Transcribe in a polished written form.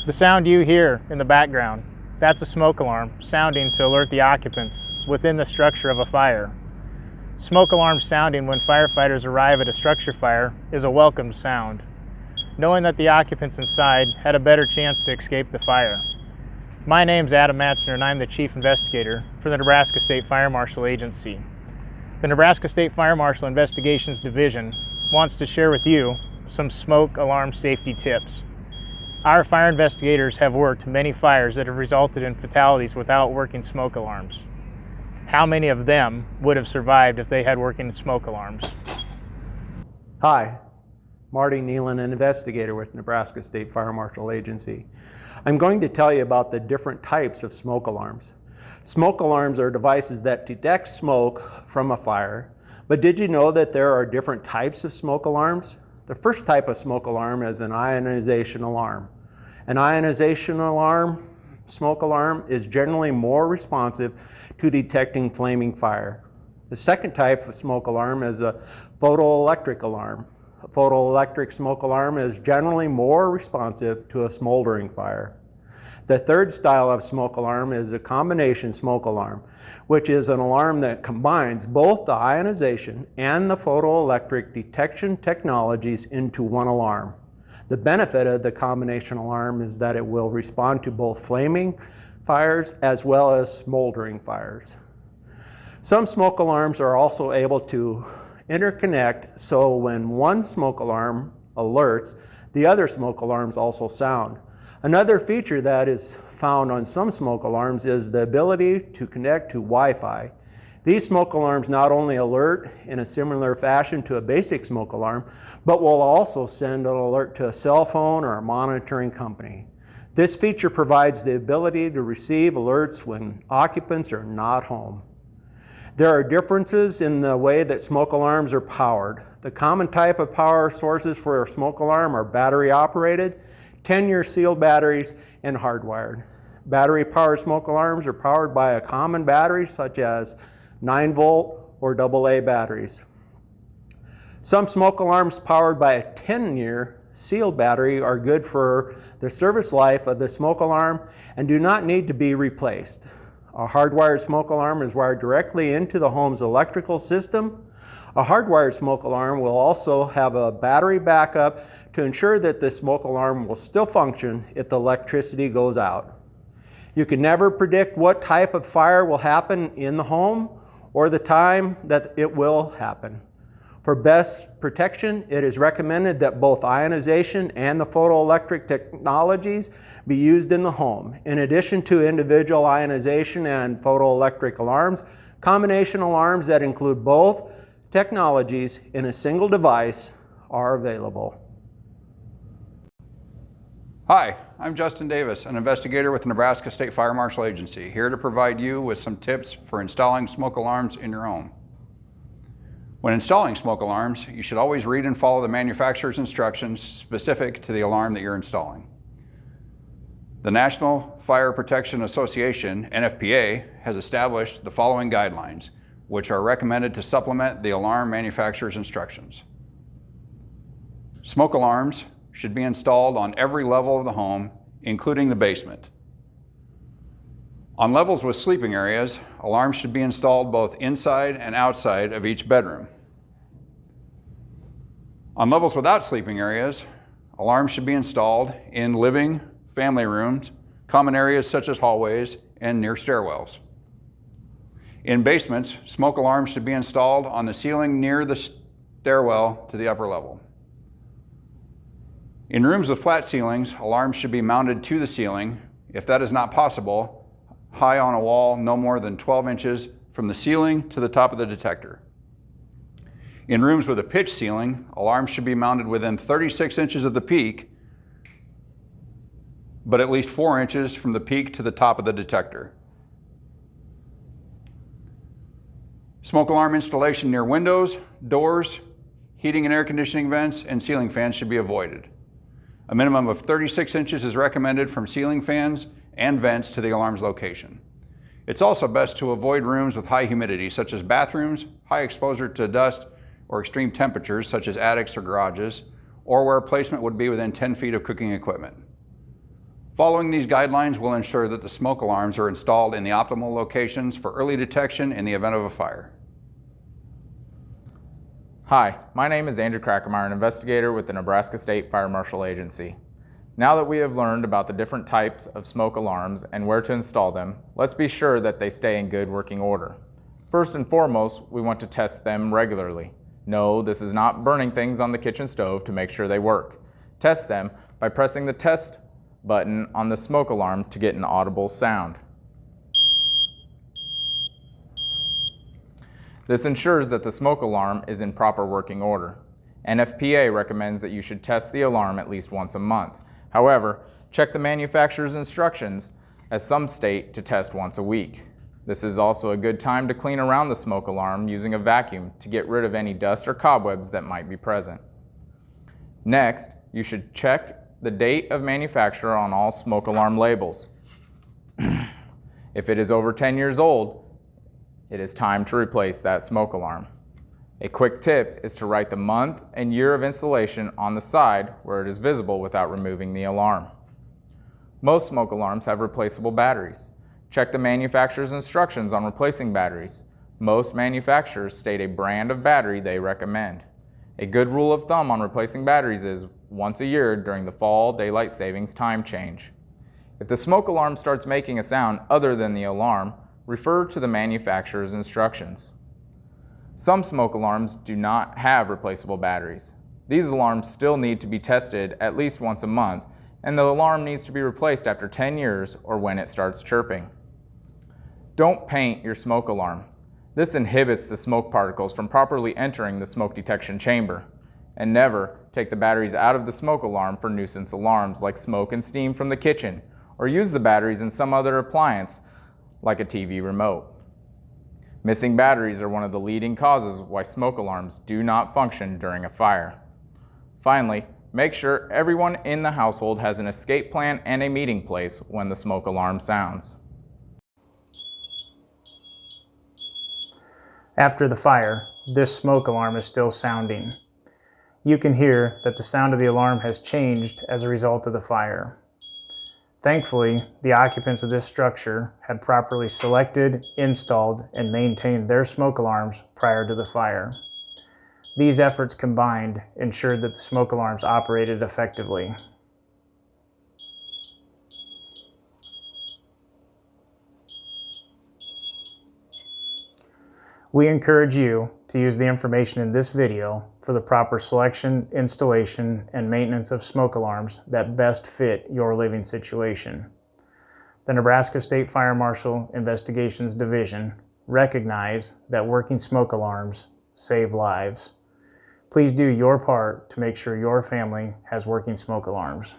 The sound you hear in the background, that's a smoke alarm sounding to alert the occupants within the structure of a fire. Smoke alarms sounding when firefighters arrive at a structure fire is a welcomed sound, knowing that the occupants inside had a better chance to escape the fire. My name's Adam Matzner and I'm the Chief Investigator for the Nebraska State Fire Marshal Agency. The Nebraska State Fire Marshal Investigations Division wants to share with you some smoke alarm safety tips. Our fire investigators have worked many fires that have resulted in fatalities without working smoke alarms. How many of them would have survived if they had working smoke alarms? Hi, Marty Nealon, an investigator with Nebraska State Fire Marshal Agency. I'm going to tell you about the different types of smoke alarms. Smoke alarms are devices that detect smoke from a fire, but did you know that there are different types of smoke alarms? The first type of smoke alarm is an ionization alarm. An ionization alarm, smoke alarm, is generally more responsive to detecting flaming fire. The second type of smoke alarm is a photoelectric alarm. A photoelectric smoke alarm is generally more responsive to a smoldering fire. The third style of smoke alarm is a combination smoke alarm, which is an alarm that combines both the ionization and the photoelectric detection technologies into one alarm. The benefit of the combination alarm is that it will respond to both flaming fires as well as smoldering fires. Some smoke alarms are also able to interconnect, so when one smoke alarm alerts, the other smoke alarms also sound. Another feature that is found on some smoke alarms is the ability to connect to Wi-Fi. These smoke alarms not only alert in a similar fashion to a basic smoke alarm, but will also send an alert to a cell phone or a monitoring company. This feature provides the ability to receive alerts when occupants are not home. There are differences in the way that smoke alarms are powered. The common type of power sources for a smoke alarm are battery operated, 10-year sealed batteries, and hardwired. Battery-powered smoke alarms are powered by a common battery such as 9-volt or AA batteries. Some smoke alarms powered by a 10-year sealed battery are good for the service life of the smoke alarm and do not need to be replaced. A hardwired smoke alarm is wired directly into the home's electrical system. A hardwired smoke alarm will also have a battery backup to ensure that the smoke alarm will still function if the electricity goes out. You can never predict what type of fire will happen in the home or the time that it will happen. For best protection, it is recommended that both ionization and the photoelectric technologies be used in the home. In addition to individual ionization and photoelectric alarms, combination alarms that include both technologies in a single device are available. Hi, I'm Justin Davis, an investigator with the Nebraska State Fire Marshal Agency, here to provide you with some tips for installing smoke alarms in your home. When installing smoke alarms, you should always read and follow the manufacturer's instructions specific to the alarm that you're installing. The National Fire Protection Association, NFPA, has established the following guidelines, which are recommended to supplement the alarm manufacturer's instructions. Smoke alarms should be installed on every level of the home, including the basement. On levels with sleeping areas, alarms should be installed both inside and outside of each bedroom. On levels without sleeping areas, alarms should be installed in living, family rooms, common areas such as hallways, and near stairwells. In basements, smoke alarms should be installed on the ceiling near the stairwell to the upper level. In rooms with flat ceilings, alarms should be mounted to the ceiling. If that is not possible, high on a wall no more than 12 inches from the ceiling to the top of the detector. In rooms with a pitched ceiling, alarms should be mounted within 36 inches of the peak, but at least 4 inches from the peak to the top of the detector. Smoke alarm installation near windows, doors, heating and air conditioning vents, and ceiling fans should be avoided. A minimum of 36 inches is recommended from ceiling fans and vents to the alarm's location. It's also best to avoid rooms with high humidity, such as bathrooms, high exposure to dust, or extreme temperatures, such as attics or garages, or where placement would be within 10 feet of cooking equipment. Following these guidelines will ensure that the smoke alarms are installed in the optimal locations for early detection in the event of a fire. Hi, my name is Andrew Krackemeyer, an investigator with the Nebraska State Fire Marshal Agency. Now that we have learned about the different types of smoke alarms and where to install them, let's be sure that they stay in good working order. First and foremost, we want to test them regularly. No, this is not burning things on the kitchen stove to make sure they work. Test them by pressing the test button on the smoke alarm to get an audible sound. This ensures that the smoke alarm is in proper working order. NFPA recommends that you should test the alarm at least once a month. However, check the manufacturer's instructions, as some state to test once a week. This is also a good time to clean around the smoke alarm using a vacuum to get rid of any dust or cobwebs that might be present. Next, you should check the date of manufacture on all smoke alarm labels. If it is over 10 years old, it is time to replace that smoke alarm. A quick tip is to write the month and year of installation on the side where it is visible without removing the alarm. Most smoke alarms have replaceable batteries. Check the manufacturer's instructions on replacing batteries. Most manufacturers state a brand of battery they recommend. A good rule of thumb on replacing batteries is once a year during the fall daylight savings time change. If the smoke alarm starts making a sound other than the alarm, refer to the manufacturer's instructions. Some smoke alarms do not have replaceable batteries. These alarms still need to be tested at least once a month, and the alarm needs to be replaced after 10 years or when it starts chirping. Don't paint your smoke alarm. This inhibits the smoke particles from properly entering the smoke detection chamber. And never take the batteries out of the smoke alarm for nuisance alarms like smoke and steam from the kitchen, or use the batteries in some other appliance like a TV remote. Missing batteries are one of the leading causes why smoke alarms do not function during a fire. Finally, make sure everyone in the household has an escape plan and a meeting place when the smoke alarm sounds. After the fire, this smoke alarm is still sounding. You can hear that the sound of the alarm has changed as a result of the fire. Thankfully, the occupants of this structure had properly selected, installed, and maintained their smoke alarms prior to the fire. These efforts combined ensured that the smoke alarms operated effectively. We encourage you to use the information in this video for the proper selection, installation, and maintenance of smoke alarms that best fit your living situation. The Nebraska State Fire Marshal Investigations Division recognize that working smoke alarms save lives. Please do your part to make sure your family has working smoke alarms.